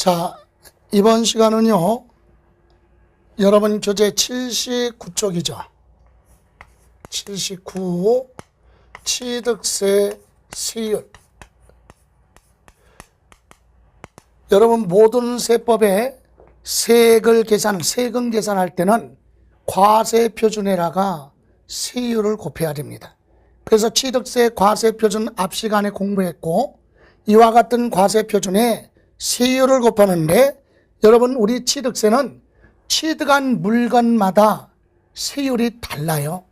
자, 이번 시간은요, 여러분 교재 79쪽이죠. 79, 취득세 세율. 여러분 모든 세법에 세금 계산할 때는 과세표준에다가 세율을 곱해야 됩니다. 그래서 취득세 과세표준 앞 시간에 공부했고, 이와 같은 과세표준에 세율을 곱하는데, 여러분 우리 취득세는 취득한 물건마다 세율이 달라요.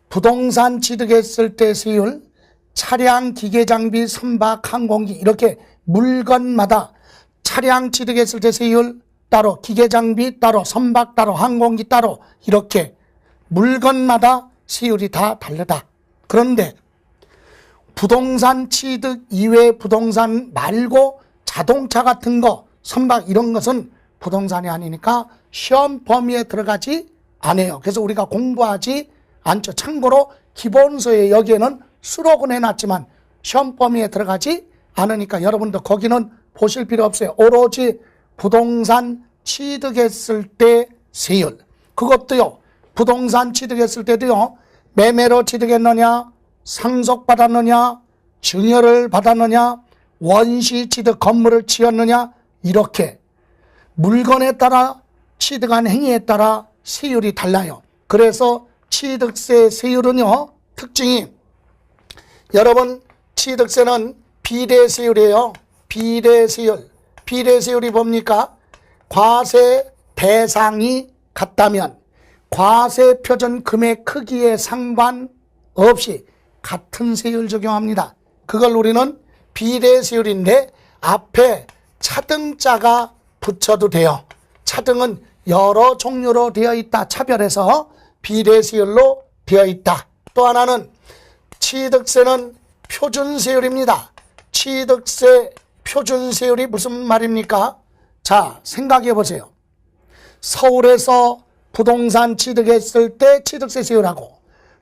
부동산 취득했을 때 세율, 차량, 기계장비, 선박, 항공기 이렇게 물건마다 차량 취득했을 때 세율 따로, 기계장비 따로, 선박 따로, 항공기 따로 이렇게 물건마다 세율이 다 다르다. 그런데 부동산 취득 이외 부동산 말고 자동차 같은 거, 선박 이런 것은 부동산이 아니니까 시험 범위에 들어가지 않아요. 그래서 우리가 공부하지 않죠. 참고로 기본서에 여기에는 수록은 해놨지만 시험 범위에 들어가지 않으니까 여러분도 거기는 보실 필요 없어요. 오로지 부동산 취득했을 때 세율. 그것도요, 부동산 취득했을 때도요, 매매로 취득했느냐, 상속받았느냐, 증여를 받았느냐, 원시 취득 건물을 지었느냐, 이렇게 물건에 따라 취득한 행위에 따라 세율이 달라요. 그래서 취득세 세율은요, 특징이 여러분 취득세는 비례세율이에요. 비례세율. 비례세율이 뭡니까? 과세 대상이 같다면 과세 표준 금액 크기에 상관없이 같은 세율 적용합니다. 그걸 우리는 비례세율인데 앞에 차등자가 붙여도 돼요. 차등은 여러 종류로 되어 있다. 차별해서 비례세율로 되어 있다. 또 하나는 취득세는 표준세율입니다. 취득세 표준세율이 무슨 말입니까? 자, 생각해 보세요. 서울에서 부동산 취득했을 때 취득세 세율하고,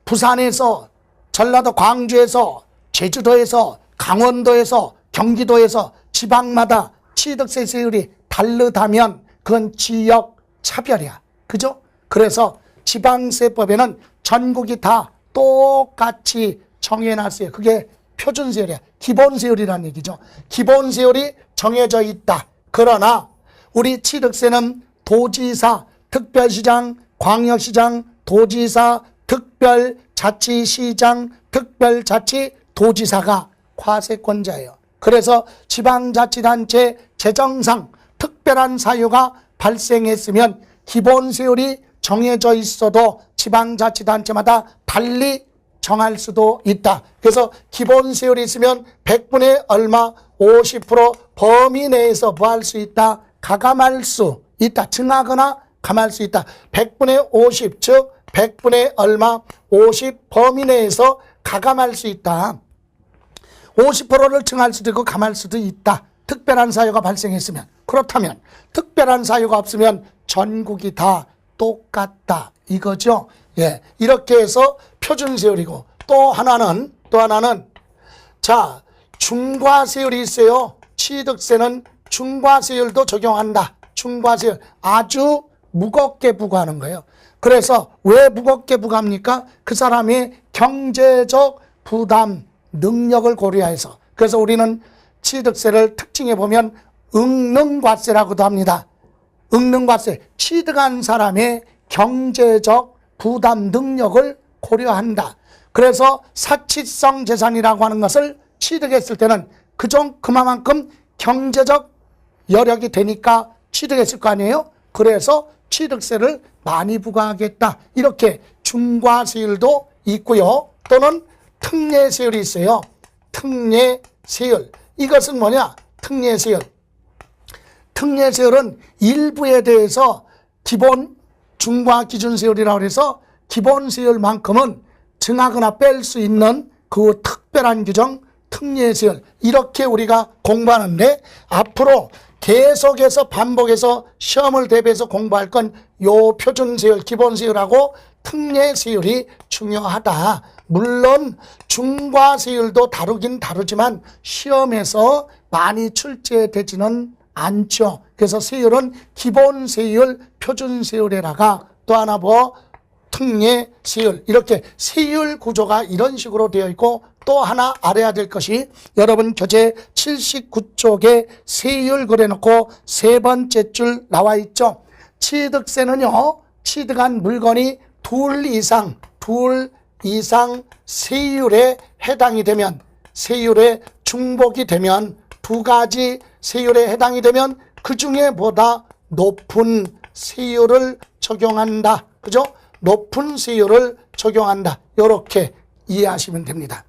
부산에서, 전라도 광주에서, 제주도에서, 강원도에서, 경기도에서 지방마다 취득세 세율이 다르다면 그건 지역 차별이야. 그죠? 그래서 지방세법에는 전국이 다 똑같이 정해놨어요. 그게 표준세율이야. 기본세율이라는 얘기죠. 기본세율이 정해져 있다. 그러나 우리 취득세는 도지사, 특별시장, 광역시장, 도지사, 특별자치시장, 특별자치도지사가 과세권자예요. 그래서 지방자치단체 재정상 특별한 사유가 발생했으면 기본세율이 정해져 있어도 지방자치단체마다 달리 정할 수도 있다. 그래서 기본세율이 있으면 100분의 얼마 50% 범위 내에서 뭐 할 수 있다? 가감할 수 있다. 증하거나 감할 수 있다. 100분의 50, 즉 100분의 얼마 50 범위 내에서 가감할 수 있다. 50%를 증할 수도 있고 감할 수도 있다. 특별한 사유가 발생했으면. 그렇다면 특별한 사유가 없으면 전국이 다 똑같다. 이거죠. 예, 이렇게 해서 표준세율이고, 또 하나는 자, 중과세율이 있어요. 취득세는 중과세율도 적용한다. 중과세율 아주 무겁게 부과하는 거예요. 그래서 왜 무겁게 부과합니까? 그 사람의 경제적 부담 능력을 고려해서. 그래서 우리는 취득세를 특징에 보면 응능과세라고도 합니다. 응능과세, 취득한 사람의 경제적 부담 능력을 고려한다. 그래서 사치성 재산이라고 하는 것을 취득했을 때는 그만큼 경제적 여력이 되니까 취득했을 거 아니에요? 그래서 취득세를 많이 부과하겠다. 이렇게 중과세율도 있고요. 또는 특례세율이 있어요. 특례세율. 이것은 뭐냐? 특례세율. 특례세율은 일부에 대해서 기본 중과기준세율이라고 해서 기본세율만큼은 증하거나 뺄 수 있는 그 특별한 규정 특례세율. 이렇게 우리가 공부하는데, 앞으로 계속해서 반복해서 시험을 대비해서 공부할 건 요 표준세율, 기본세율하고 특례세율이 중요하다. 물론 중과세율도 다루긴 다루지만 시험에서 많이 출제되지는 않죠. 그래서 세율은 기본 세율, 표준 세율에다가 또 하나 뭐 특례 세율, 이렇게 세율 구조가 이런 식으로 되어 있고, 또 하나 알아야 될 것이 여러분 교재 79쪽에 세율 그려놓고 세 번째 줄 나와 있죠. 취득세는요, 취득한 물건이 둘 이상 세율에 해당이 되면, 세율에 중복이 되면, 두 가지 세율에 해당이 되면 그 중에 보다 높은 세율을 적용한다. 그죠? 높은 세율을 적용한다. 이렇게 이해하시면 됩니다.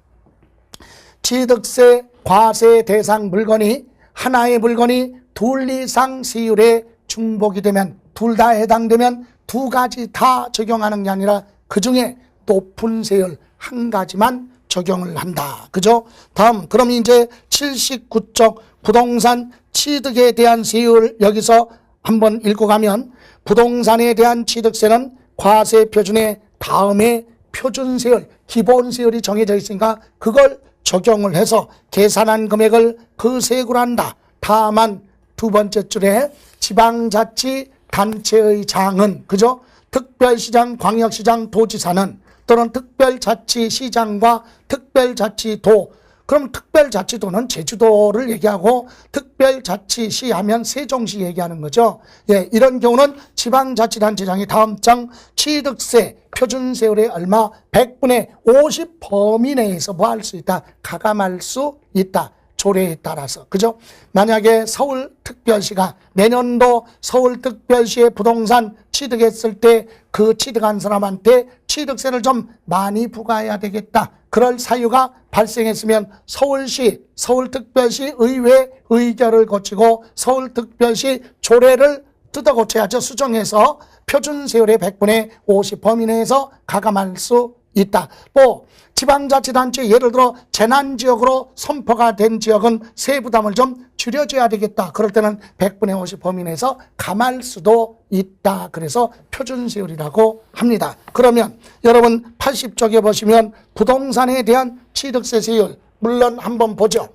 취득세, 과세 대상 물건이, 하나의 물건이 둘 이상 세율에 중복이 되면, 둘 다 해당되면 두 가지 다 적용하는 게 아니라 그 중에 높은 세율 한 가지만 적용을 한다. 그죠? 다음, 그럼 이제 79쪽 부동산 취득에 대한 세율 여기서 한번 읽고가면, 부동산에 대한 취득세는 과세 표준의 다음에 표준 세율, 기본 세율이 정해져 있으니까 그걸 적용을 해서 계산한 금액을 그 세액으로 한다. 다만 두 번째 줄에 지방자치 단체의 장은, 그죠? 특별시장, 광역시장, 도지사는, 또는 특별자치시장과 특별자치도, 그럼 특별자치도는 제주도를 얘기하고 특별자치시 하면 세종시 얘기하는 거죠. 예, 이런 경우는 지방자치단체장이 다음 장 취득세 표준세율의 얼마 100분의 50 범위 내에서 뭐 할 수 있다? 가감할 수 있다. 조례에 따라서. 그죠? 만약에 서울특별시가 내년도 서울특별시의 부동산 취득했을 때 그 취득한 사람한테 취득세를 좀 많이 부과해야 되겠다. 그럴 사유가 발생했으면 서울시, 서울특별시 의회 의결을 거치고 서울특별시 조례를 뜯어 고쳐야죠. 수정해서 표준세율의 100분의 50 범위 내에서 가감할 수 있다. 또 지방자치단체, 예를 들어 재난지역으로 선포가 된 지역은 세부담을 좀 줄여줘야 되겠다. 그럴 때는 100분의 50 범위 내에서 감할 수도 있다. 그래서 표준세율이라고 합니다. 그러면 여러분 80쪽에 보시면 부동산에 대한 취득세 세율, 물론 한번 보죠.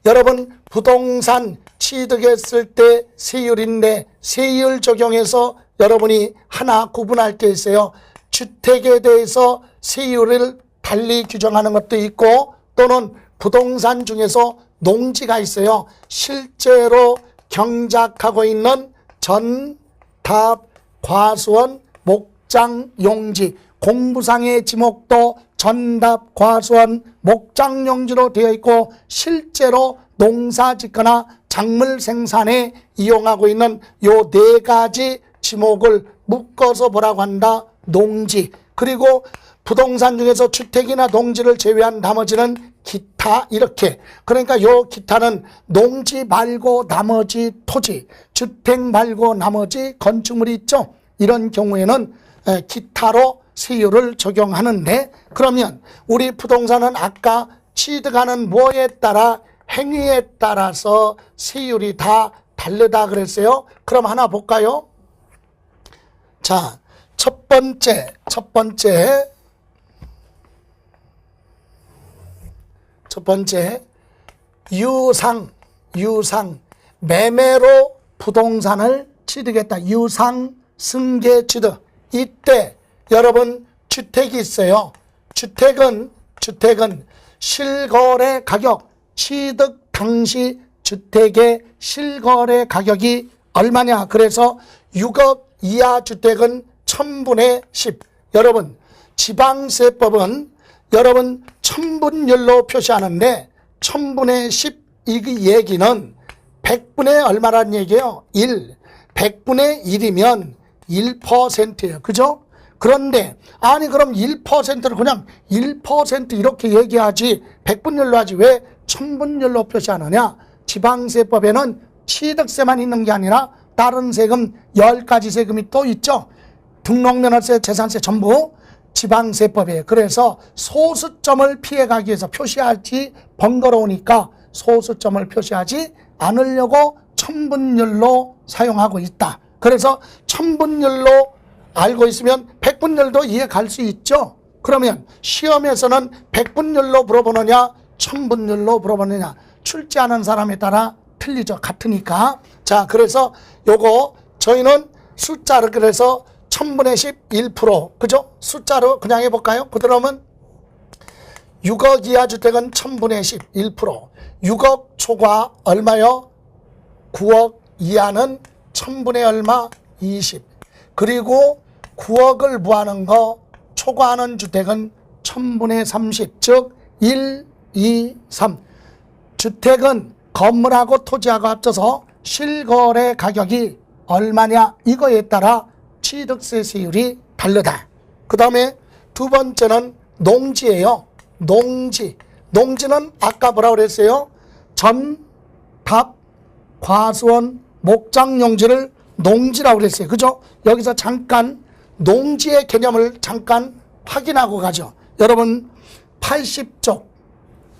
여러분 부동산 취득했을 때 세율인데, 세율 적용해서 여러분이 하나 구분할 게 있어요. 주택에 대해서 세율을 달리 규정하는 것도 있고, 또는 부동산 중에서 농지가 있어요. 실제로 경작하고 있는 전, 답, 과수원, 목장, 용지, 공부상의 지목도 전답, 과수원, 목장, 용지로 되어 있고 실제로 농사 짓거나 작물 생산에 이용하고 있는 요 네 가지 지목을 묶어서 뭐라고 한다? 농지. 그리고 부동산 중에서 주택이나 농지를 제외한 나머지는 기타, 이렇게. 그러니까 요 기타는 농지 말고 나머지 토지, 주택 말고 나머지 건축물이 있죠. 이런 경우에는 기타로 세율을 적용하는데, 그러면 우리 부동산은 아까 취득하는 뭐에 따라, 행위에 따라서 세율이 다 다르다 그랬어요. 그럼 하나 볼까요? 자, 첫 번째 유상 매매로 부동산을 취득했다. 유상 승계 취득. 이때 여러분 주택이 있어요. 주택은 실거래 가격, 취득 당시 주택의 실거래 가격이 얼마냐. 그래서 6억 이하 주택은 1000분의 10. 여러분 지방세법은 여러분 천분율로 표시하는데 1000분의 10 이 얘기는 100분의 얼마라는 얘기예요? 1. 100분의 1이면 1%예요. 그죠? 그런데 아니 그럼 1%를 그냥 1% 이렇게 얘기하지 100분율로 하지 왜 1000분율로 표시하느냐? 지방세법에는 취득세만 있는 게 아니라 다른 세금 10가지 세금이 또 있죠. 등록면허세, 재산세 전부 지방세법이에요. 그래서 소수점을 피해가기 위해서 표시하지 번거로우니까 소수점을 표시하지 않으려고 1000분율로 사용하고 있다. 그래서 1000분율로 알고 있으면 100분율도 이해 갈 수 있죠. 그러면 시험에서는 100분율로 물어보느냐 1000분율로 물어보느냐 출제하는 사람에 따라 틀리죠. 같으니까. 자, 그래서 요거 저희는 숫자를 그래서 1000분의 10 1%, 그죠? 숫자로 그냥 해볼까요? 그러면 6억 이하 주택은 1000분의 10 1%, 6억 초과 얼마요? 9억 이하는 1000분의 얼마? 20. 그리고 9억을 무하는 거 초과하는 주택은 1000분의 30, 즉 1, 2, 3. 주택은 건물하고 토지하고 합쳐서 실거래 가격이 얼마냐 이거에 따라 취득세 세율이 다르다. 그 다음에 두 번째는 농지예요. 농지는 아까 뭐라고 그랬어요? 전, 답, 과수원, 목장용지를 농지라고 그랬어요. 그죠? 여기서 잠깐 농지의 개념을 잠깐 확인하고 가죠. 여러분 80쪽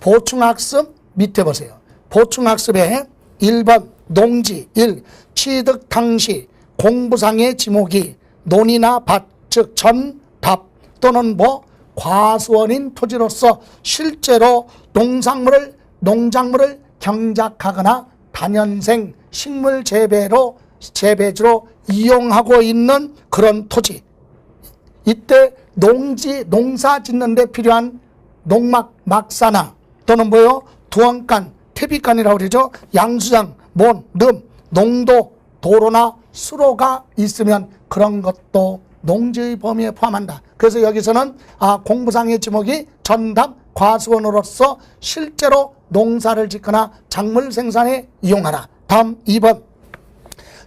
보충학습 밑에 보세요. 보충학습에 1번 농지 1. 취득 당시 공부상의 지목이 논이나 밭, 즉 전, 답 또는 과수원인 토지로서 실제로 농작물을 경작하거나 단연생 식물 재배지로 이용하고 있는 그런 토지. 이때 농사 짓는 데 필요한 농막, 막사나 또는 두원간, 퇴비간이라고 그러죠. 양수장, 농도, 도로나 수로가 있으면 그런 것도 농지의 범위에 포함한다. 그래서 여기서는 공부상의 지목이 전담 과수원으로서 실제로 농사를 짓거나 작물 생산에 이용하라. 다음 2번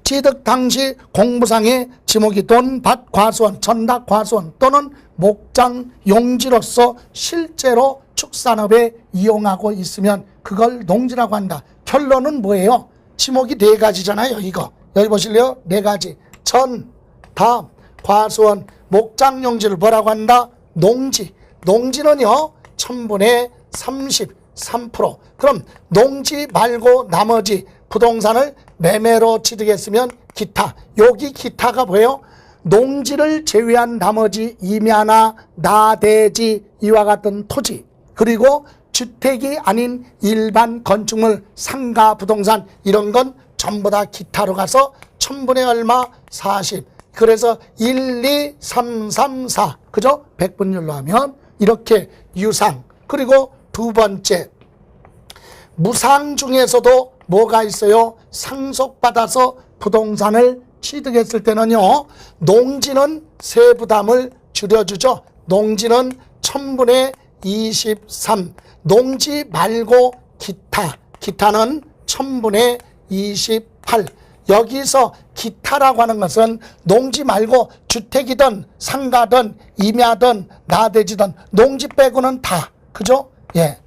취득 당시 공부상의 지목이 돈, 밭, 과수원, 전답 과수원 또는 목장 용지로서 실제로 축산업에 이용하고 있으면 그걸 농지라고 한다. 결론은 뭐예요? 지목이 4가지잖아요. 이거 여기 보실래요? 4가지. 전, 답, 과수원, 목장 용지를 뭐라고 한다? 농지는요 1000분의 33%. 그럼 농지 말고 나머지 부동산을 매매로 취득했으면 기타. 여기 기타가 뭐예요? 농지를 제외한 나머지 임야나 나대지 이와 같은 토지, 그리고 주택이 아닌 일반 건축물, 상가, 부동산 이런 건 전부 다 기타로 가서 1000분의 얼마? 40. 그래서 1, 2, 3, 3, 4. 그죠? 백분율로 하면 이렇게 유상. 그리고 두 번째 무상 중에서도 뭐가 있어요? 상속받아서 부동산을 취득했을 때는요, 농지는 세부담을 줄여주죠. 농지는 1000분의 23. 농지 말고 기타는 1000분의 28. 여기서 기타라고 하는 것은 농지 말고 주택이든 상가든 임야든 나대지든 농지 빼고는 다. 그죠? 예.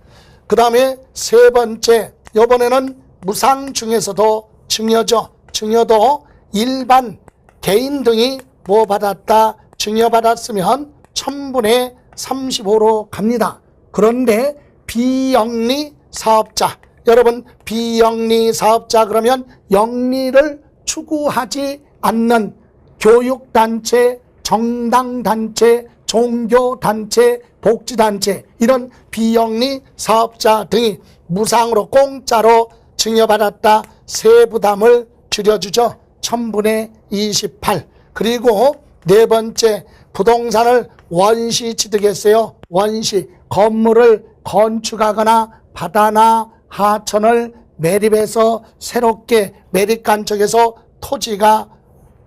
그 다음에 세 번째, 이번에는 무상 중에서도 증여죠. 증여도 일반 개인 등이 받았다, 증여받았으면 1000분의 35로 갑니다. 그런데 비영리 사업자, 여러분 비영리 사업자 그러면 영리를 추구하지 않는 교육단체, 정당단체, 종교단체, 복지단체 이런 비영리 사업자 등이 무상으로 공짜로 증여받았다. 세부담을 줄여주죠. 1000분의 28. 그리고 네 번째, 부동산을 원시 취득했어요. 원시, 건물을 건축하거나 바다나 하천을 매립해서 새롭게 매립간 쪽에서 토지가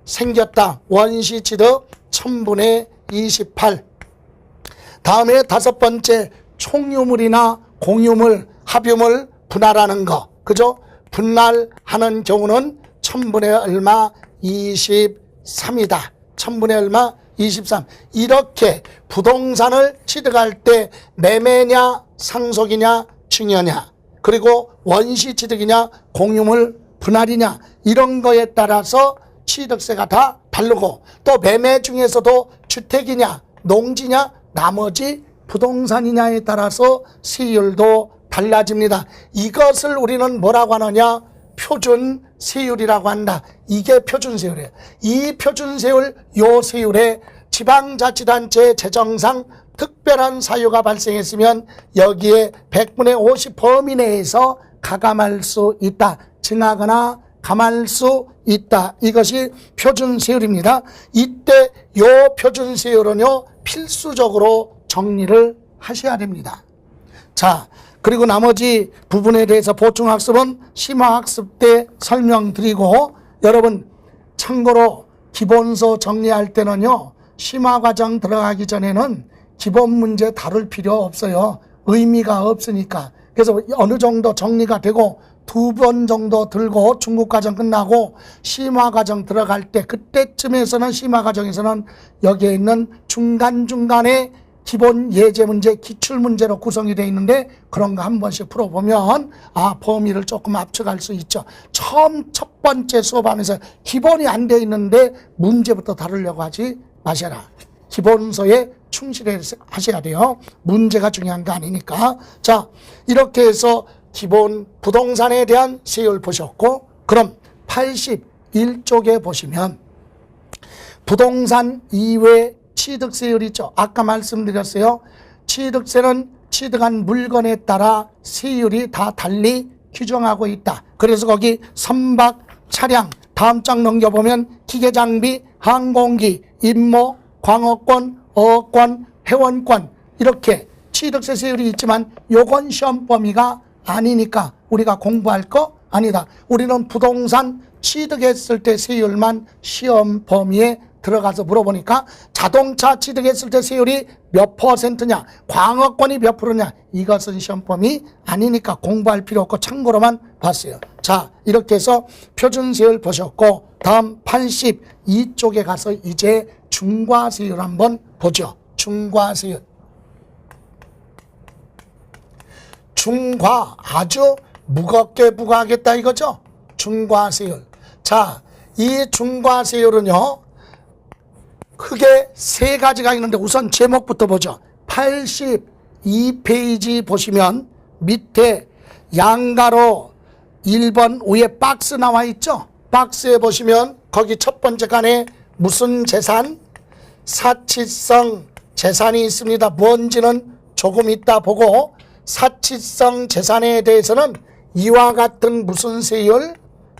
생겼다. 원시 취득 1000분의 28. 다음에 다섯 번째, 총유물이나 공유물, 합유물 분할하는 거. 그죠? 분할하는 경우는 1000분의 얼마? 23이다. 1000분의 얼마? 23. 이렇게 부동산을 취득할 때 매매냐, 상속이냐, 증여냐, 그리고 원시 취득이냐, 공유물 분할이냐 이런 거에 따라서 취득세가 다 다르고, 또 매매 중에서도 주택이냐, 농지냐, 나머지 부동산이냐에 따라서 세율도 달라집니다. 이것을 우리는 뭐라고 하느냐? 표준 세율이라고 한다. 이게 표준 세율이에요. 이 표준 세율, 요 세율에 지방자치단체 재정상 특별한 사유가 발생했으면 여기에 100분의 50 범위 내에서 가감할 수 있다. 증하거나 감할 수 있다. 이것이 표준세율입니다. 이때 요 표준세율은요 필수적으로 정리를 하셔야 됩니다. 자, 그리고 나머지 부분에 대해서 보충학습은 심화학습 때 설명드리고, 여러분 참고로 기본서 정리할 때는요 심화과정 들어가기 전에는 기본 문제 다룰 필요 없어요. 의미가 없으니까. 그래서 어느 정도 정리가 되고 2번 정도 들고 중국과정 끝나고 심화과정 들어갈 때, 그때쯤에서는 심화과정에서는 여기에 있는 중간중간에 기본 예제 문제, 기출 문제로 구성이 되어 있는데 그런 거 한 번씩 풀어보면 범위를 조금 압축할 수 있죠. 처음 첫 번째 수업하면서 기본이 안 되어 있는데 문제부터 다루려고 하지 마셔라. 기본서에 충실하셔야 돼요. 문제가 중요한 거 아니니까. 자, 이렇게 해서 기본 부동산에 대한 세율 보셨고, 그럼 81쪽에 보시면 부동산 이외 취득세율 있죠. 아까 말씀드렸어요. 취득세는 취득한 물건에 따라 세율이 다 달리 규정하고 있다. 그래서 거기 선박, 차량, 다음 장 넘겨보면 기계장비, 항공기, 임모, 광어권, 어권, 회원권, 이렇게 취득세 세율이 있지만 요건 시험 범위가 아니니까 우리가 공부할 거 아니다. 우리는 부동산 취득했을 때 세율만 시험 범위에 들어가서 물어보니까 자동차 취득했을 때 세율이 몇 %냐, 광어권이 몇 %냐, 이것은 시험 범위 아니니까 공부할 필요 없고 참고로만 봤어요. 자, 이렇게 해서 표준세율 보셨고, 다음 82쪽에 가서 이제 중과세율 한번 보죠. 중과세율. 중과 아주 무겁게 부과하겠다 이거죠. 중과세율. 자, 이 중과세율은요 크게 세 가지가 있는데 우선 제목부터 보죠. 82페이지 보시면 밑에 양가로 1번 위에 박스 나와 있죠. 박스에 보시면 거기 첫 번째 칸에 무슨 재산? 사치성 재산이 있습니다. 뭔지는 조금 이따 보고, 사치성 재산에 대해서는 이와 같은 무슨 세율?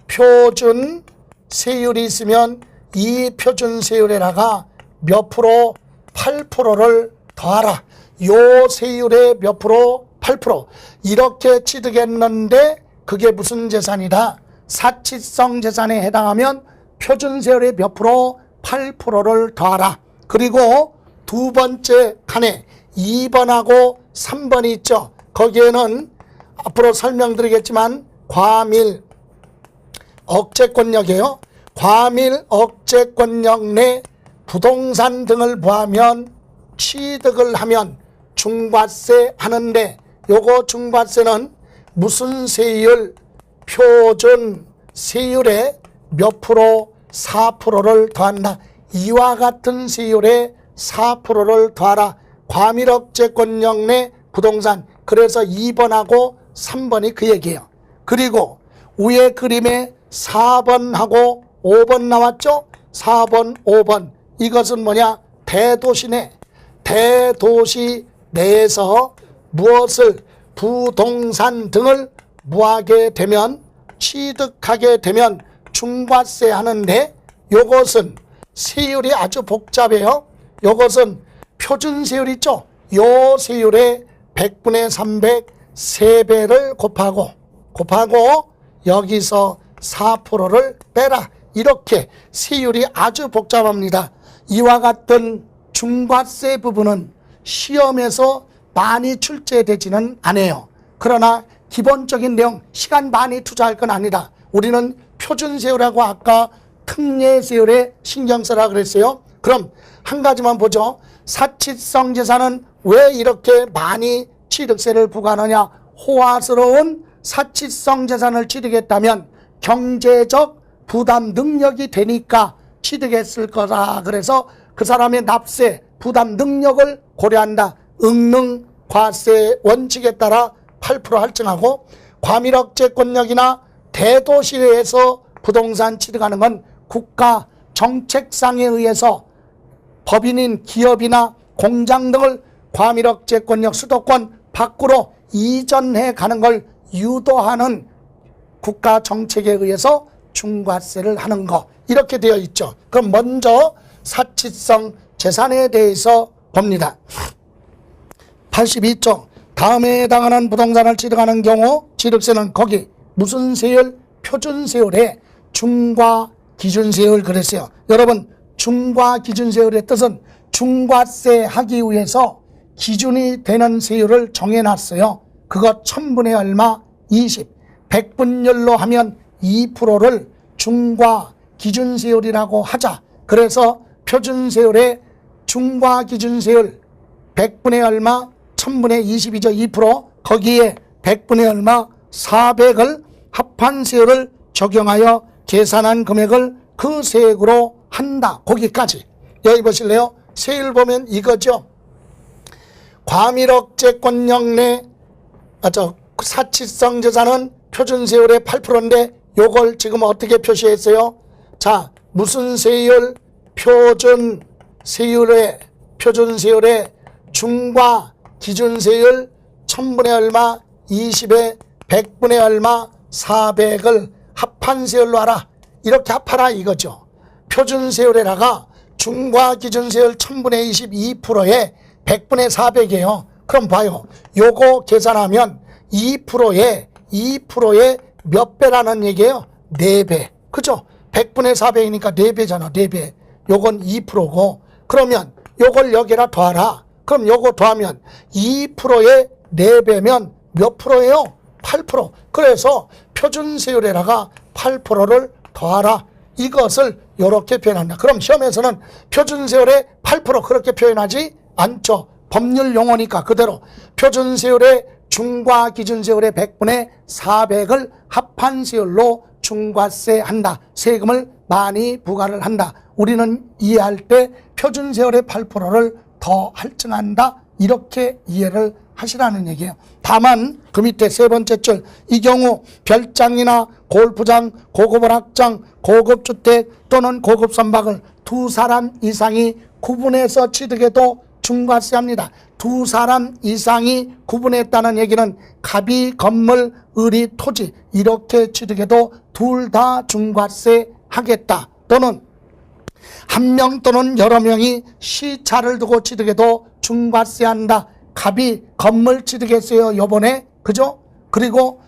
표준 세율이 있으면 이 표준 세율에다가 몇 프로? 8%를 더하라. 요 세율에 몇 프로? 8%. 이렇게 취득했는데 그게 무슨 재산이다? 사치성 재산에 해당하면 표준 세율의 몇 프로? 8%를 더하라. 그리고 두 번째 칸에 2번하고 3번이 있죠. 거기에는 앞으로 설명드리겠지만 과밀 억제권역이에요. 과밀 억제권역 내 부동산 등을 포함하면 취득을 하면 중과세 하는데, 요거 중과세는 무슨 세율? 표준 세율에 몇 프로? 4%를 더한다. 이와 같은 세율에 4%를 더하라. 과밀 억제권역 내 부동산. 그래서 2번하고 3번이 그 얘기예요. 그리고 위에 그림에 4번하고 5번 나왔죠? 4번, 5번. 이것은 뭐냐? 대도시 내에서 무엇을? 부동산 등을 뭐하게 되면? 취득하게 되면 중과세 하는데, 요것은 세율이 아주 복잡해요. 요것은 표준세율 있죠? 요 세율에 100분의 300 3배를 곱하고 여기서 4%를 빼라. 이렇게 세율이 아주 복잡합니다. 이와 같은 중과세 부분은 시험에서 많이 출제되지는 않아요. 그러나 기본적인 내용, 시간 많이 투자할 건 아니다. 우리는 표준세율하고 아까 특례세율에 신경 써라 그랬어요. 그럼 한 가지만 보죠. 사치성 재산은 왜 이렇게 많이 취득세를 부과하느냐? 호화스러운 사치성 재산을 취득했다면 경제적 부담 능력이 되니까 취득했을 거다. 그래서 그 사람의 납세 부담 능력을 고려한다. 응능 과세 원칙에 따라 8% 할증하고, 과밀억제권역이나 대도시에서 부동산 취득하는 건 국가 정책상에 의해서 법인인 기업이나 공장 등을 과밀억제권역 수도권 밖으로 이전해 가는 걸 유도하는 국가 정책에 의해서 중과세를 하는 거, 이렇게 되어 있죠. 그럼 먼저 사치성 재산에 대해서 봅니다. 82조 다음에 해당하는 부동산을 취득하는 경우 취득세는 거기 무슨 세율? 표준세율에 중과 기준세율 그랬어요. 여러분, 중과 기준세율의 뜻은 중과세 하기 위해서 기준이 되는 세율을 정해놨어요. 그거 1000분의 얼마? 20. 100분율로 하면 2%를 중과 기준세율이라고 하자. 그래서 표준세율의 중과 기준세율 100분의 얼마? 1000분의 20이죠. 2%. 거기에 100분의 얼마? 400을 합한세율을 적용하여 계산한 금액을 그 세액으로 한다. 거기까지. 여기 보실래요? 세율 보면 이거죠. 과밀억제권 내 사치성 재산은 표준세율의 8%인데 요걸 지금 어떻게 표시했어요? 자, 무슨 세율? 표준세율의 중과 기준세율 1000분의 얼마? 20에 100분의 얼마? 400을 합한세율로 하라. 이렇게 합하라 이거죠. 표준세율에다가 중과 기준세율 1000분의 22%에 100분의 400이에요. 그럼 봐요. 요거 계산하면 2%에 몇 배라는 얘기예요? 4배. 그죠? 100분의 400이니까 4배잖아. 4배. 요건 2%고 그러면 요걸 여기다 더하라. 그럼 요거 더하면 2%에 4배면 몇 프로예요? 8%. 그래서 표준세율에다가 8%를 더하라. 이것을 이렇게 표현한다. 그럼 시험에서는 표준세율의 8% 그렇게 표현하지 않죠. 법률 용어니까 그대로 표준세율의 중과 기준세율의 100분의 400을 합한세율로 중과세 한다. 세금을 많이 부과를 한다. 우리는 이해할 때 표준세율의 8%를 더 할증한다. 이렇게 이해를 하시라는 얘기예요. 다만 그 밑에 세 번째 줄, 이 경우 별장이나 골프장, 고급 오락장, 고급 주택 또는 고급 선박을 두 사람 이상이 구분해서 취득해도 중과세합니다. 두 사람 이상이 구분했다는 얘기는 갑이, 건물, 을이, 토지 이렇게 취득해도 둘 다 중과세 하겠다. 또는 한 명 또는 여러 명이 시차를 두고 취득해도 중과세한다. 갑이 건물 취득했어요. 요번에. 그죠? 그리고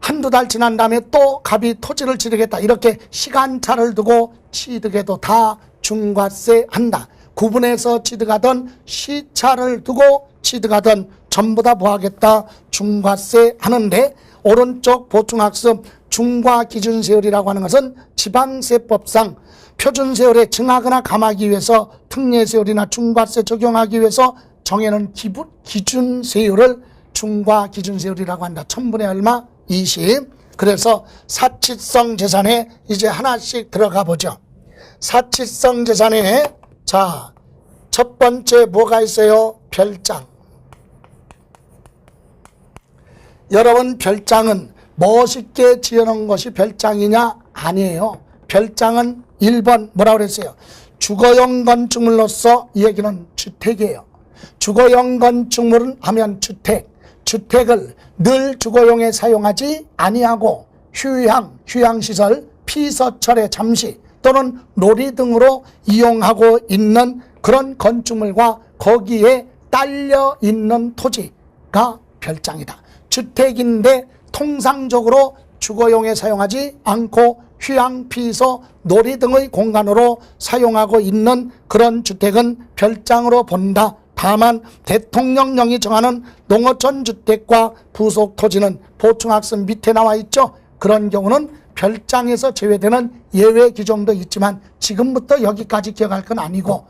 한두 달 지난 다음에 또 갑이 토지를 취득했다. 이렇게 시간차를 두고 취득해도 다 중과세 한다. 구분해서 취득하던 시차를 두고 취득하던 전부 다 뭐하겠다? 중과세 하는데 오른쪽 보충학습 중과 기준세율이라고 하는 것은 지방세법상 표준세율에 증하거나 감하기 위해서 특례세율이나 중과세 적용하기 위해서 정해놓은 기준세율을 중과 기준세율이라고 한다. 1000분의 얼마? 20. 그래서 사치성 재산에 이제 하나씩 들어가 보죠. 사치성 재산에 자, 첫 번째 뭐가 있어요? 별장. 여러분, 별장은 멋있게 지어놓은 것이 별장이냐? 아니에요. 별장은 1번 뭐라고 그랬어요? 주거용 건축물로서 이 얘기는 주택이에요. 주거용 건축물은 하면 주택을 늘 주거용에 사용하지 아니하고 휴양시설, 피서철에 잠시 또는 놀이 등으로 이용하고 있는 그런 건축물과 거기에 딸려 있는 토지가 별장이다. 주택인데 통상적으로 주거용에 사용하지 않고 휴양, 피서, 놀이 등의 공간으로 사용하고 있는 그런 주택은 별장으로 본다. 다만 대통령령이 정하는 농어촌 주택과 부속 토지는 보충학습 밑에 나와 있죠. 그런 경우는 별장에서 제외되는 예외 규정도 있지만 지금부터 여기까지 기억할 건 아니고,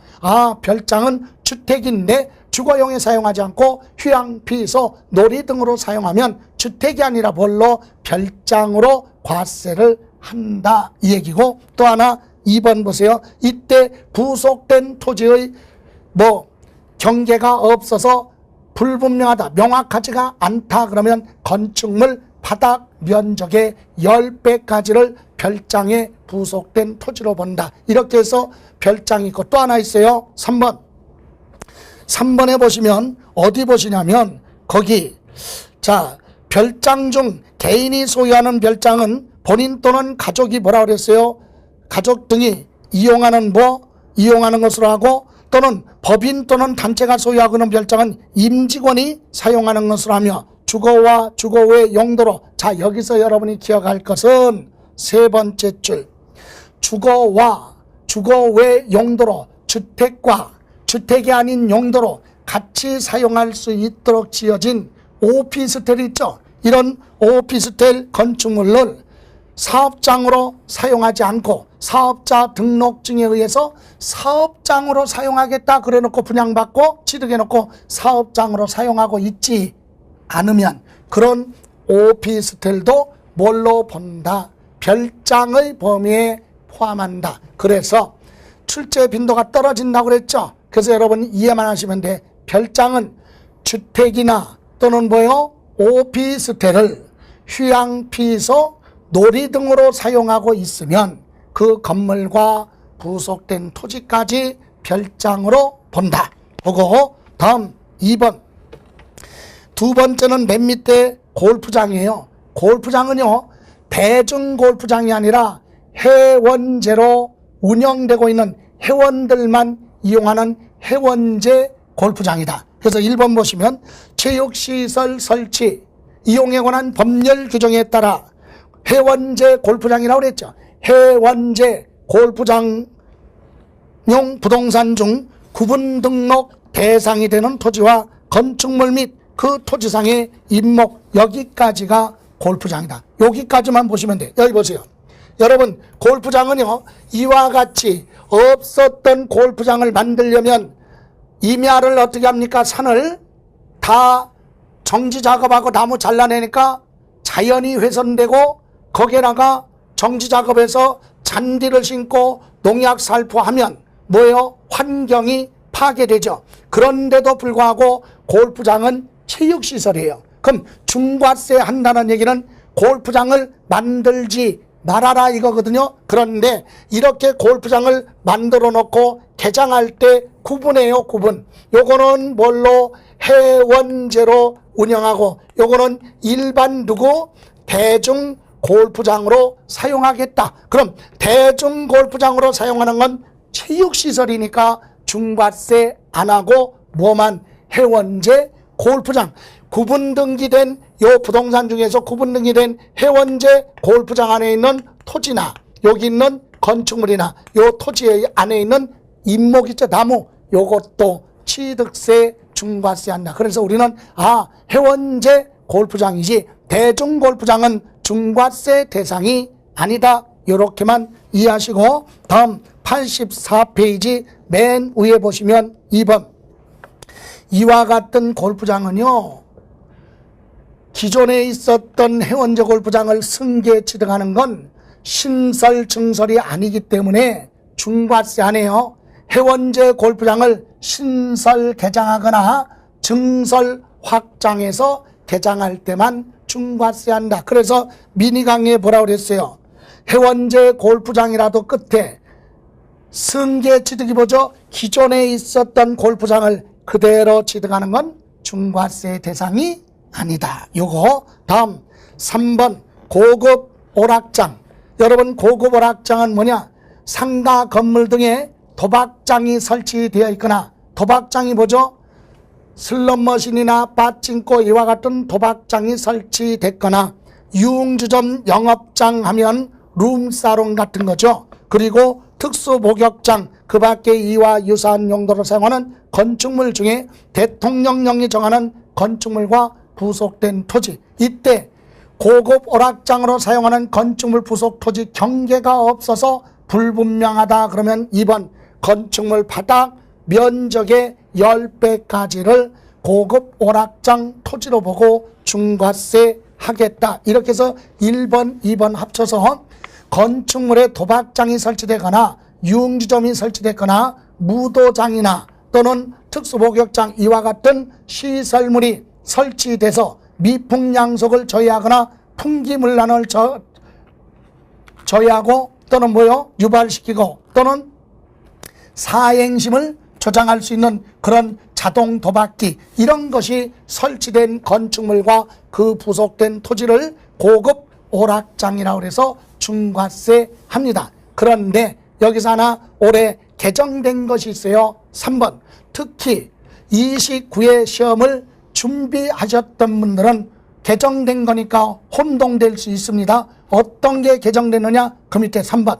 별장은 주택인데 주거용에 사용하지 않고 휴양, 피서, 놀이 등으로 사용하면 주택이 아니라 뭘로? 별장으로 과세를 한다 이 얘기고, 또 하나 2번 보세요. 이때 부속된 토지의 경계가 없어서 불분명하다, 명확하지가 않다 그러면 건축물 바닥 면적의 10배까지를 별장에 부속된 토지로 본다. 이렇게 해서 별장이 있고, 또 하나 있어요. 3번. 3번에 보시면 어디 보시냐면 거기 별장 중 개인이 소유하는 별장은 본인 또는 가족이 뭐라 그랬어요? 가족 등이 이용하는 것으로 하고, 또는 법인 또는 단체가 소유하고 있는 별장은 임직원이 사용하는 것으로 하며, 주거와 주거 외 용도로, 자 여기서 여러분이 기억할 것은 세 번째 줄, 주거와 주거 외 용도로, 주택과 주택이 아닌 용도로 같이 사용할 수 있도록 지어진 오피스텔 있죠. 이런 오피스텔 건축물을 사업장으로 사용하지 않고 사업자 등록증에 의해서 사업장으로 사용하겠다 그래 놓고 분양받고 취득해 놓고 사업장으로 사용하고 있지 않으면 그런 오피스텔도 뭘로 본다? 별장의 범위에 포함한다. 그래서 출제 빈도가 떨어진다고 그랬죠. 그래서 여러분 이해만 하시면 돼. 별장은 주택이나 또는 오피스텔을 휴양, 피서, 놀이 등으로 사용하고 있으면 그 건물과 부속된 토지까지 별장으로 본다. 보고 다음 2번. 두 번째는 맨 밑에 골프장이에요. 골프장은요, 대중 골프장이 아니라 회원제로 운영되고 있는 회원들만 이용하는 회원제 골프장이다. 그래서 1번 보시면 체육시설 설치, 이용에 관한 법률 규정에 따라 회원제 골프장이라고 그랬죠. 회원제 골프장용 부동산 중 구분 등록 대상이 되는 토지와 건축물 및 그 토지상의 임목, 여기까지가 골프장이다. 여기까지만 보시면 돼. 여기 보세요. 여러분, 골프장은요, 이와 같이 없었던 골프장을 만들려면 임야를 어떻게 합니까? 산을 다 정지 작업하고 나무 잘라내니까 자연이 훼손되고 거기에다가 정지 작업해서 잔디를 심고 농약 살포하면 뭐예요? 환경이 파괴되죠. 그런데도 불구하고 골프장은 체육시설이에요. 그럼 중과세 한다는 얘기는 골프장을 만들지 말아라 이거거든요. 그런데 이렇게 골프장을 만들어 놓고 개장할 때 구분해요. 구분. 요거는 뭘로? 회원제로 운영하고 요거는 일반 대중 골프장으로 사용하겠다. 그럼 대중 골프장으로 사용하는 건 체육시설이니까 중과세 안 하고 뭐만? 회원제 골프장. 구분 등기된 요 부동산 중에서 구분 등기된 회원제 골프장 안에 있는 토지나 여기 있는 건축물이나 요 토지 안에 있는 임목 있죠, 나무, 요것도 취득세 중과세 한다. 그래서 우리는 회원제 골프장이지 대중 골프장은 중과세 대상이 아니다. 요렇게만 이해하시고 다음 84페이지 맨 위에 보시면 2번. 이와 같은 골프장은요, 기존에 있었던 회원제 골프장을 승계 취득하는 건 신설 증설이 아니기 때문에 중과세 안 해요. 회원제 골프장을 신설 개장하거나 증설 확장해서 개장할 때만 중과세 한다. 그래서 미니 강의에 뭐라고 그랬어요? 회원제 골프장이라도 끝에 승계 취득이 뭐죠? 기존에 있었던 골프장을 그대로 취득하는 건 중과세 대상이 아니다. 요거 다음 3번 고급 오락장. 여러분, 고급 오락장은 뭐냐? 상가 건물 등에 도박장이 설치되어 있거나, 도박장이 뭐죠? 슬롯머신이나 빠찡코 이와 같은 도박장이 설치됐거나, 유흥주점 영업장 하면 룸사롱 같은 거죠. 그리고 특수목욕장, 그 밖에 이와 유사한 용도로 사용하는 건축물 중에 대통령령이 정하는 건축물과 부속된 토지, 이때 고급 오락장으로 사용하는 건축물 부속 토지 경계가 없어서 불분명하다 그러면 2번 건축물 바닥 면적의 10배까지를 고급 오락장 토지로 보고 중과세 하겠다. 이렇게 해서 1번, 2번 합쳐서 건축물에 도박장이 설치되거나 유흥주점이 설치됐거나 무도장이나 또는 특수목욕장 이와 같은 시설물이 설치돼서 미풍양속을 저해하거나 풍기문란을 저해하고 또는 유발시키고 또는 사행심을 조장할 수 있는 그런 자동 도박기 이런 것이 설치된 건축물과 그 부속된 토지를 고급 오락장이라고 해서 중과세 합니다. 그런데 여기서 하나 올해 개정된 것이 있어요. 3번 특히 29회 시험을 준비하셨던 분들은 개정된 거니까 혼동될 수 있습니다. 어떤 게 개정되느냐? 그 밑에 3번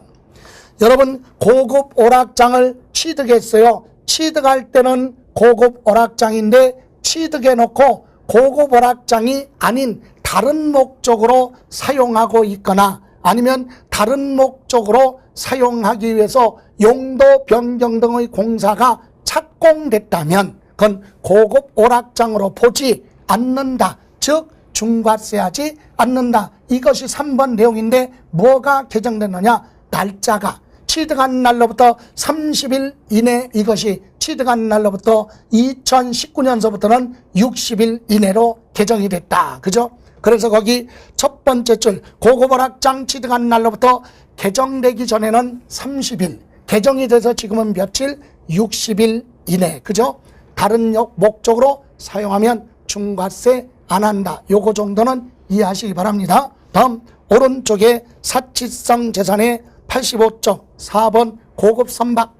여러분 고급 오락장을 취득했어요. 취득할 때는 고급 오락장인데 취득해 놓고 고급 오락장이 아닌 다른 목적으로 사용하고 있거나 아니면 다른 목적으로 사용하기 위해서 용도 변경 등의 공사가 착공됐다면 그건 고급 오락장으로 보지 않는다. 즉 중과세하지 않는다. 이것이 3번 내용인데 뭐가 개정됐느냐? 날짜가 취득한 날로부터 30일 이내 이것이 취득한 날로부터 2019년서부터는 60일 이내로 개정이 됐다. 그죠? 그래서 거기 첫 번째 줄 고급 오락장 취득한 날로부터 개정되기 전에는 30일 개정이 돼서 지금은 며칠? 60일 이내. 그죠? 다른 목적으로 사용하면 중과세 안 한다. 요거 정도는 이해하시기 바랍니다. 다음 오른쪽에 사치성 재산의 85쪽 4번 고급 선박.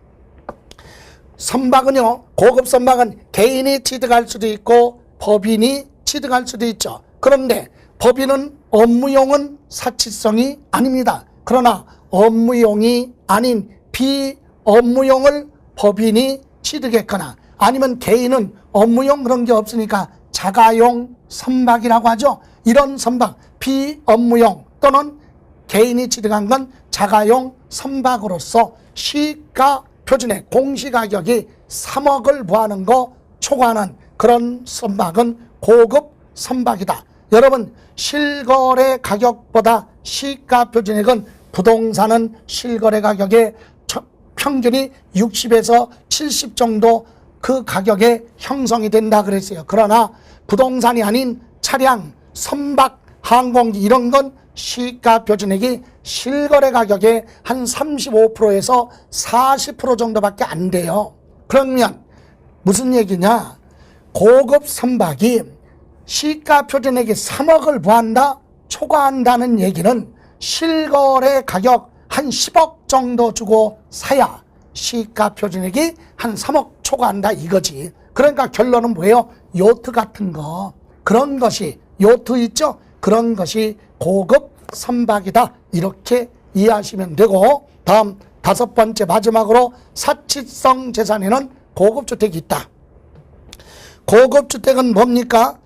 선박은요, 고급 선박은 개인이 취득할 수도 있고 법인이 취득할 수도 있죠. 그런데 법인은 업무용은 사치성이 아닙니다. 그러나 업무용이 아닌 비업무용을 법인이 취득했거나 아니면 개인은 업무용 그런 게 없으니까 자가용 선박이라고 하죠. 이런 선박 비업무용 또는 개인이 취득한 건 자가용 선박으로서 시가 표준의 공시가격이 3억을 부하는 거 초과하는 그런 선박은 고급 선박이다. 여러분 실거래 가격보다 시가 표준액은 부동산은 실거래 가격의 평균이 60에서 70 정도 그 가격에 형성이 된다 그랬어요. 그러나 부동산이 아닌 차량, 선박, 항공기 이런 건 시가 표준액이 실거래 가격의 한 35%에서 40% 정도밖에 안 돼요. 그러면 무슨 얘기냐? 고급 선박이 시가 표준액이 3억을 부한다? 초과한다는 얘기는 실거래 가격 한 10억 정도 주고 사야 시가 표준액이 한 3억 초과한다 이거지. 그러니까 결론은 뭐예요? 요트 같은 거 그런 것이 요트 있죠? 그런 것이 고급 선박이다 이렇게 이해하시면 되고 다음 다섯 번째 마지막으로 사치성 재산에는 고급주택이 있다. 고급주택은 뭡니까?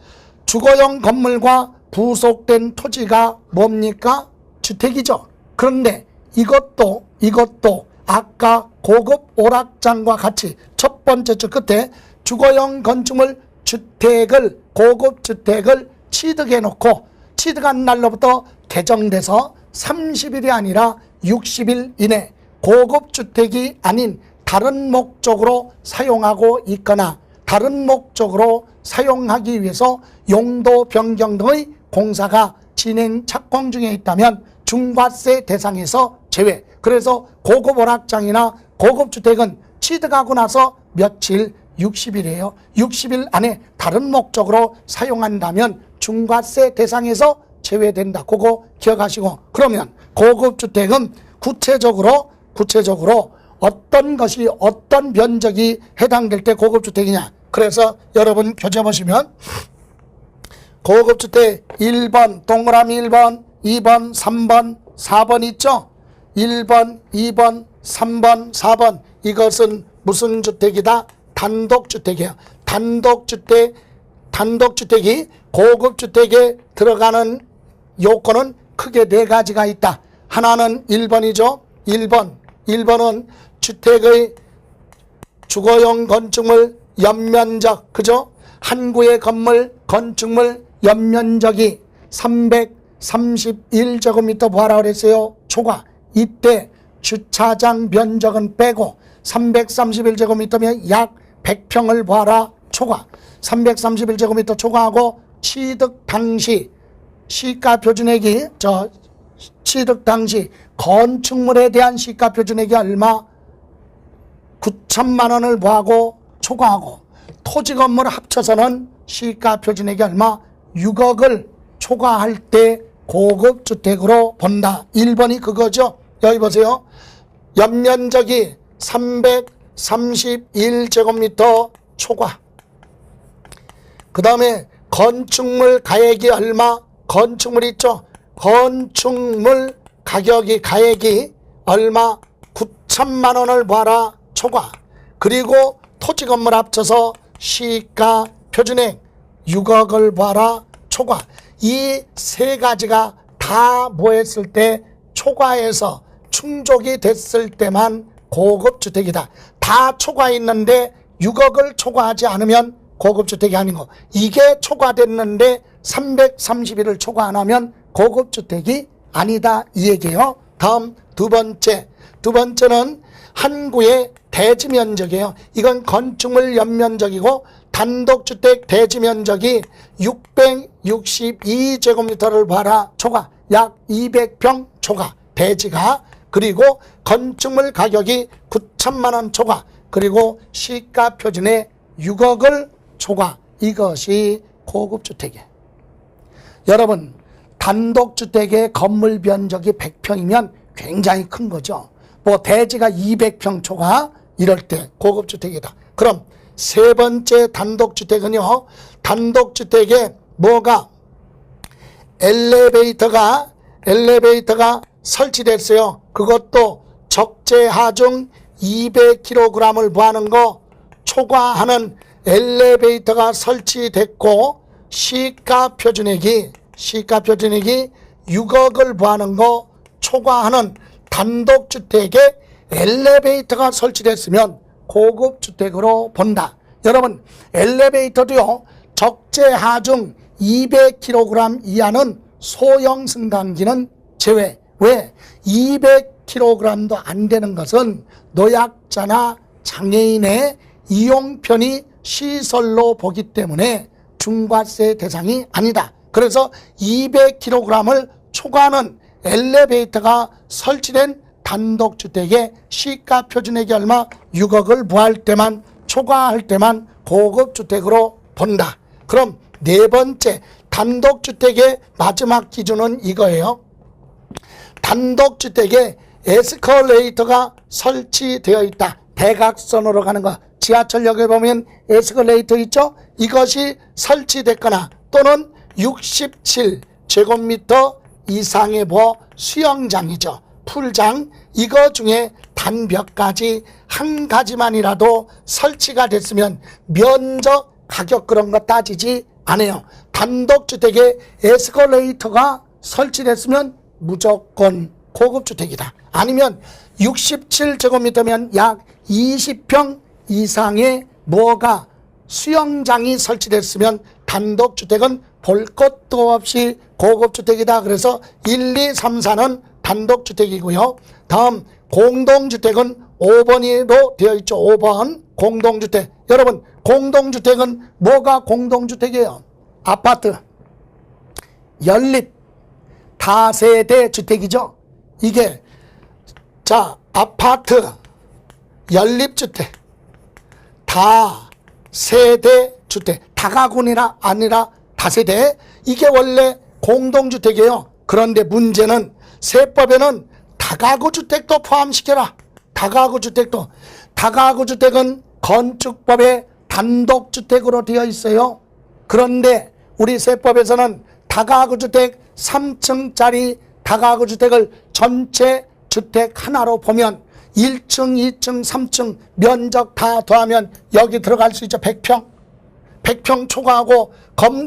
주거용 건물과 부속된 토지가 뭡니까? 주택이죠. 그런데 이것도 아까 고급 오락장과 같이 첫 번째 줄 끝에 주거용 건축물 주택을 고급주택을 취득해 놓고 취득한 날로부터 개정돼서 30일이 아니라 60일 이내 고급주택이 아닌 다른 목적으로 사용하고 있거나 다른 목적으로 사용하기 위해서 용도 변경 등의 공사가 진행 착공 중에 있다면 중과세 대상에서 제외. 그래서 고급 오락장이나 고급주택은 취득하고 나서 며칠 60일이에요. 60일 안에 다른 목적으로 사용한다면 중과세 대상에서 제외된다. 그거 기억하시고 그러면 고급주택은 구체적으로 어떤 것이 어떤 면적이 해당될 때 고급주택이냐. 그래서 여러분 표제 보시면 고급주택 1번 동그라미 1번 2번 3번 4번 있죠. 1번 2번 3번 4번 이것은 무슨 주택이다? 단독주택이에요. 단독주택이 고급주택에 들어가는 요건은 크게 네 가지가 있다. 하나는 1번이죠. 1번은 주택의 주거용 건축물 연면적, 그죠? 한 구의 건축물 연면적이 331제곱미터 부하라고 그랬어요. 초과. 이때 주차장 면적은 빼고 331제곱미터면 약 100평을 부하라. 초과. 331제곱미터 초과하고 취득 당시 시가 표준액이 취득 당시 건축물에 대한 시가 표준액이 얼마? 9천만 원을 부하고 초과하고 토지 건물 합쳐서는 시가 표준액이 얼마? 6억을 초과할 때 고급 주택으로 본다. 1번이 그거죠. 여기 보세요. 연면적이 331제곱미터 초과. 그 다음에 건축물 가액이 얼마? 건축물 있죠. 건축물 가액이 얼마? 9천만 원을 부하라 초과. 그리고 토지 건물 합쳐서 시가 표준액 6억을 부하라 초과. 이 세 가지가 다 모였을 때 초과해서 충족이 됐을 때만 고급주택이다. 다 초과했는데 6억을 초과하지 않으면 고급주택이 아니고, 이게 초과됐는데 331을 초과 안 하면 고급주택이 아니다, 이 얘기예요. 다음 두 번째는 항구의 대지면적이에요. 이건 건축물 연면적이고 단독주택 대지면적이 662제곱미터를 봐라 초과. 약 200평 초과 대지가. 그리고 건축물 가격이 9천만 원 초과. 그리고 시가 표준의 6억을 초과. 이것이 고급주택이에요. 여러분, 단독주택의 건물 면적이 100평이면 굉장히 큰 거죠. 뭐 대지가 200평 초과 이럴 때 고급주택이다. 그럼 세 번째 단독주택은요, 단독주택에 뭐가 엘리베이터가 설치됐어요. 그것도 적재하중 200kg을 부하는 거 초과하는 엘리베이터가 설치됐고 시가 표준액이 6억을 부하는 거 초과하는 단독주택에 엘리베이터가 설치됐으면 고급주택으로 본다. 여러분, 엘리베이터도요, 적재하중 200kg 이하는 소형 승강기는 제외. 왜? 200kg도 안 되는 것은 노약자나 장애인의 이용 편의 시설로 보기 때문에 중과세 대상이 아니다. 그래서 200kg을 초과하는 엘리베이터가 설치된 단독주택의 시가 표준액이 얼마? 6억을 부할 때만, 초과할 때만 고급주택으로 본다. 그럼 네 번째 단독주택의 마지막 기준은 이거예요. 단독주택에 에스컬레이터가 설치되어 있다. 대각선으로 가는 거. 지하철역에 보면 에스컬레이터 있죠? 이것이 설치됐거나 또는 67제곱미터 이상의 수영장이죠. 풀장. 이거 중에 단 몇 가지, 한 가지만이라도 설치가 됐으면 면적, 가격 그런 거 따지지 않아요. 단독주택에 에스컬레이터가 설치됐으면 무조건 고급주택이다. 아니면 67제곱미터면 약 20평 이상의 수영장이 설치됐으면 단독주택은 볼 것도 없이 고급주택이다. 그래서 1, 2, 3, 4는 단독주택이고요. 다음 공동주택은 5번으로 되어 있죠. 5번 공동주택. 여러분, 공동주택은 뭐가 공동주택이에요? 아파트, 연립, 다세대 주택이죠. 이게 아파트, 연립주택, 다세대 주택, 다가구나 아니라 다세대, 이게 원래 공동주택이에요. 그런데 문제는 세법에는 다가구주택도 포함시켜라. 다가구주택은 건축법에 단독주택으로 되어 있어요. 그런데 우리 세법에서는 다가구주택 3층짜리 다가구주택을 전체 주택 하나로 보면 1층, 2층, 3층 면적 다 더하면 여기 들어갈 수 있죠. 100평 초과하고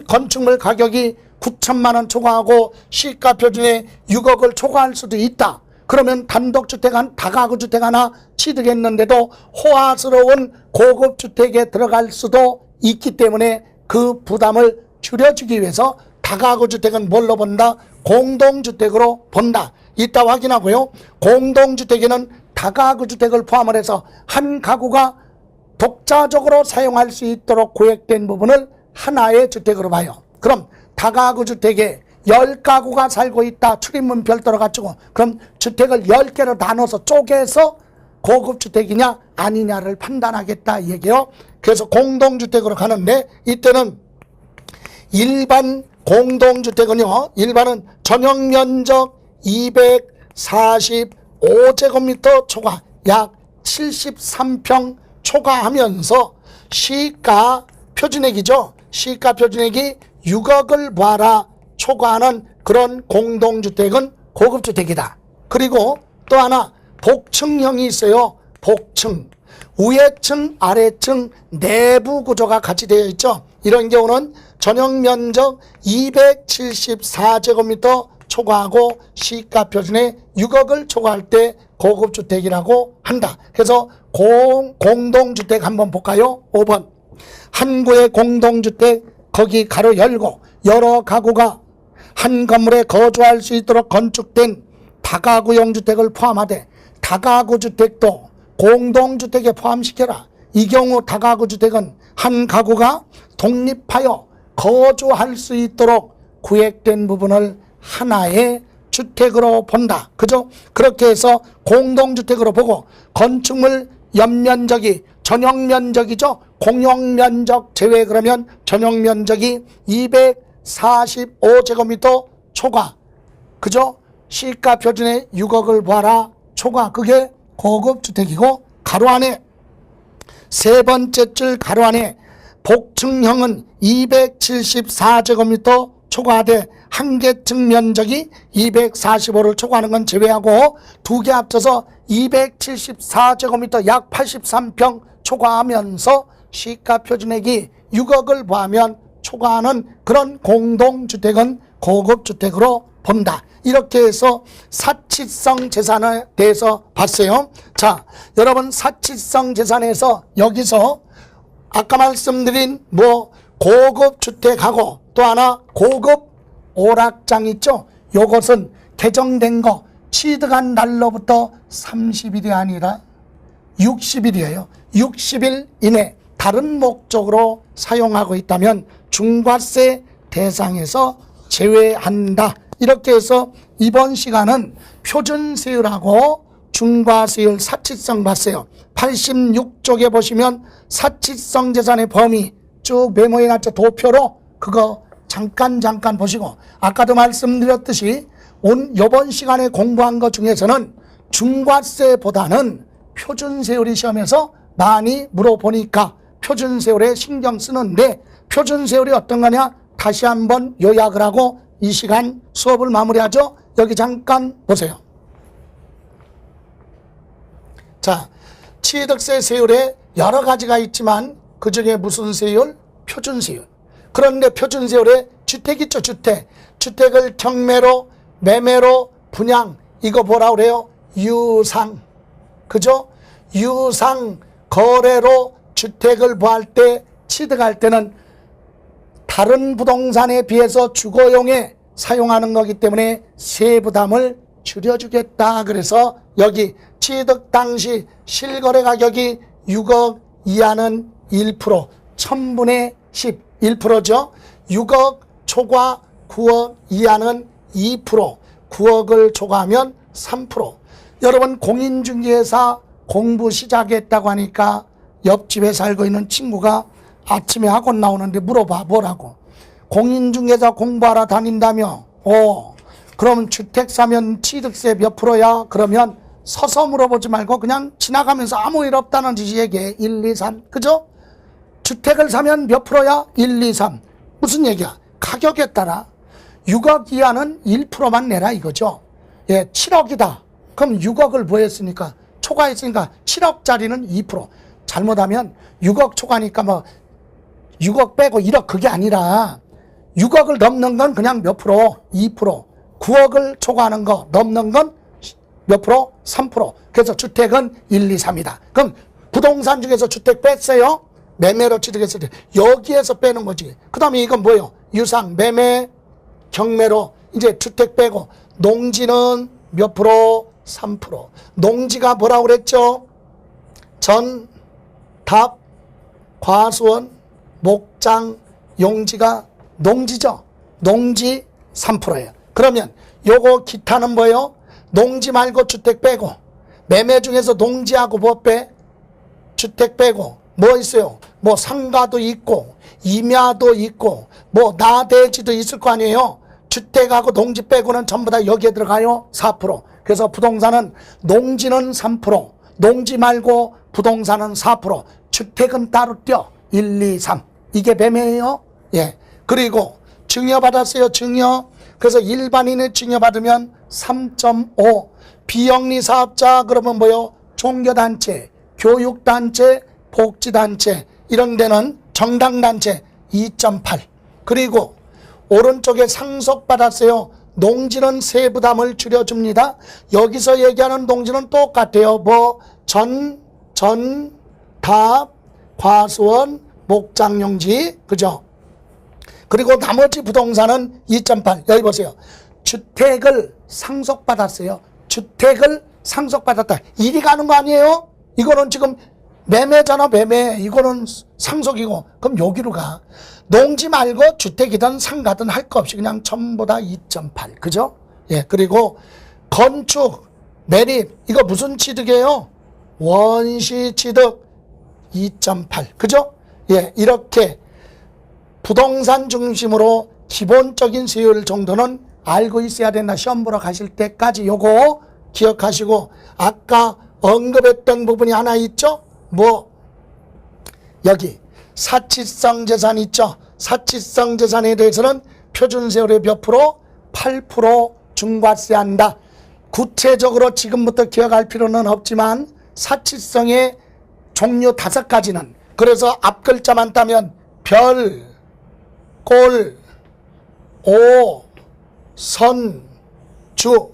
건축물 가격이 9천만 원 초과하고 시가 표준에 6억을 초과할 수도 있다. 그러면 단독주택 다가구주택 하나 취득했는데도 호화스러운 고급주택에 들어갈 수도 있기 때문에 그 부담을 줄여주기 위해서 다가구주택은 뭘로 본다? 공동주택으로 본다. 이따 확인하고요. 공동주택에는 다가구주택을 포함을 해서 한 가구가 독자적으로 사용할 수 있도록 구획된 부분을 하나의 주택으로 봐요. 그럼 다가구주택에 10가구가 살고 있다. 출입문 별도로 갖추고, 그럼 주택을 10개로 나눠서 쪼개서 고급주택이냐 아니냐를 판단하겠다 이 얘기예요. 그래서 공동주택으로 가는데 이때는 일반 공동주택은요, 일반은 전용면적 245제곱미터 초과 약 73평 초과하면서 시가 표준액이죠. 시가 표준액이 6억을 봐라 초과하는 그런 공동주택은 고급주택이다. 그리고 또 하나 복층형이 있어요. 복층. 위에층, 아래층 내부 구조가 같이 되어 있죠. 이런 경우는 전용면적 274제곱미터 초과하고 시가 표준에 6억을 초과할 때 고급주택이라고 한다. 그래서 공동주택 한번 볼까요? 5번. 한 구의 공동주택 거기 가로 열고 여러 가구가 한 건물에 거주할 수 있도록 건축된 다가구용 주택을 포함하되 다가구 주택도 공동주택에 포함시켜라. 이 경우 다가구 주택은 한 가구가 독립하여 거주할 수 있도록 구획된 부분을 하나의 주택으로 본다. 그죠? 그렇게 해서 공동주택으로 보고 건축물 연면적이 전용면적이죠. 공용면적 제외 그러면 전용면적이 245제곱미터 초과. 그죠? 시가 표준에 6억을 봐라 초과. 그게 고급주택이고 가로 안에 세 번째 줄 가로 안에 복층형은 274제곱미터 초과하되 한 개 층 면적이 245를 초과하는 건 제외하고 두 개 합쳐서 274제곱미터 약 83평 초과하면서 시가 표준액이 6억을 보하면 초과하는 그런 공동주택은 고급주택으로 본다. 이렇게 해서 사치성 재산에 대해서 봤어요. 자, 여러분 사치성 재산에서 여기서 아까 말씀드린 고급주택하고 또 하나 고급 오락장 있죠. 요것은 개정된 거 취득한 날로부터 30일이 아니라 60일이에요. 60일 이내 다른 목적으로 사용하고 있다면 중과세 대상에서 제외한다. 이렇게 해서 이번 시간은 표준세율하고 중과세율 사치성 봤어요. 86쪽에 보시면 사치성 재산의 범위 쭉 메모해 놨죠. 도표로 그거 잠깐 보시고 아까도 말씀드렸듯이 이번 시간에 공부한 것 중에서는 중과세보다는 표준세율이 시험에서 많이 물어보니까 표준세율에 신경 쓰는데 표준세율이 어떤 거냐 다시 한번 요약을 하고 이 시간 수업을 마무리하죠. 여기 잠깐 보세요. 자, 취득세 세율에 여러 가지가 있지만 그 중에 무슨 세율? 표준세율. 그런데 표준세율에 주택 있죠. 주택을 경매로 매매로 분양 이거 뭐라 그래요? 유상. 그죠? 유상 거래로 주택을 구할 때 취득할 때는 다른 부동산에 비해서 주거용에 사용하는 거기 때문에 세부담을 줄여주겠다. 그래서 여기 취득 당시 실거래 가격이 6억 이하는 1%, 1000분의 10, 1%죠. 6억 초과 9억 이하는 2%, 9억을 초과하면 3%. 여러분 공인중개사 공부 시작했다고 하니까 옆집에 살고 있는 친구가 아침에 학원 나오는데 물어봐. 뭐라고? 공인중개사 공부하러 다닌다며? 그럼 주택 사면 취득세 몇 프로야? 그러면 서서 물어보지 말고 그냥 지나가면서 아무 일 없다는 듯이 얘기해. 1, 2, 3. 그죠? 주택을 사면 몇 프로야? 1, 2, 3. 무슨 얘기야? 가격에 따라 6억 이하는 1%만 내라 이거죠. 예, 7억이다. 그럼 6억을 부했으니까 초과했으니까 7억짜리는 2%. 잘못하면 6억 초과니까 6억 빼고 1억 그게 아니라 6억을 넘는 건 그냥 몇 프로? 2%. 9억을 초과하는 거 넘는 건 몇 프로? 3%. 그래서 주택은 1, 2, 3이다. 그럼 부동산 중에서 주택 뺐어요. 매매로 취득했을 때 여기에서 빼는 거지. 그 다음에 이건 뭐예요? 유상, 매매, 경매로 이제 주택 빼고 농지는 몇 프로? 3%. 농지가 뭐라고 그랬죠? 전, 답, 과수원, 목장, 용지가 농지죠. 농지 3%예요. 그러면 요거 기타는 뭐예요? 농지 말고 주택 빼고 매매 중에서 농지하고 뭐 빼? 주택 빼고 뭐 있어요? 뭐 상가도 있고 임야도 있고 뭐 나대지도 있을 거 아니에요. 주택하고 농지 빼고는 전부 다 여기에 들어가요. 4%. 그래서 부동산은 농지는 3%, 농지 말고 부동산은 4%, 주택은 따로 떼어 1, 2, 3. 이게 매매예요. 예. 그리고 증여받았어요. 증여. 그래서 일반인의 증여받으면 3.5. 비영리 사업자 그러면 뭐요? 종교단체, 교육단체, 복지단체 이런 데는 정당단체 2.8. 그리고 오른쪽에 상속받았어요. 농지는 세부담을 줄여줍니다. 여기서 얘기하는 농지는 똑같아요. 뭐 답, 과수원, 목장용지, 그죠? 그리고 나머지 부동산은 2.8. 여기 보세요. 주택을 상속받았어요. 주택을 상속받았다. 이리 가는 거 아니에요? 이거는 지금 매매잖아, 매매. 이거는 상속이고. 그럼 여기로 가. 농지 말고 주택이든 상가든 할 거 없이 그냥 전부 다 2.8. 그죠? 예. 그리고 건축, 매립. 이거 무슨 취득이에요? 원시 취득 2.8. 그죠? 예. 이렇게 부동산 중심으로 기본적인 세율 정도는 알고 있어야 된다. 시험 보러 가실 때까지 요거 기억하시고, 아까 언급했던 부분이 하나 있죠? 뭐 여기 사치성 재산 있죠? 사치성 재산에 대해서는 표준세율의 몇 프로? 8% 중과세 한다. 구체적으로 지금부터 기억할 필요는 없지만 사치성의 종류 5가지는, 그래서 앞글자만 따면 별, 꼴, 오, 선, 주,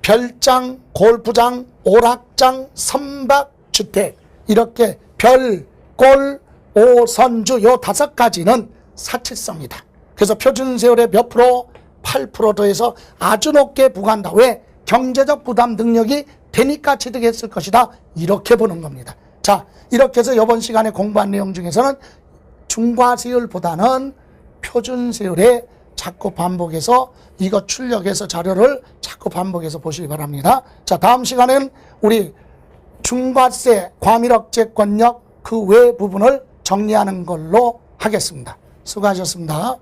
별장, 골프장, 오락장, 선박, 주택, 이렇게 별, 꼴, 오, 선, 주 요 5가지는 사치성이다. 그래서 표준세율의 몇 프로? 8% 더해서 아주 높게 부과한다. 왜? 경제적 부담 능력이 되니까 취득했을 것이다. 이렇게 보는 겁니다. 자, 이렇게 해서 이번 시간에 공부한 내용 중에서는 중과세율보다는 표준세율에 자꾸 반복해서 이거 출력해서 자료를 자꾸 반복해서 보시기 바랍니다. 자, 다음 시간에는 우리 중과세, 과밀억제권력 그 외 부분을 정리하는 걸로 하겠습니다. 수고하셨습니다.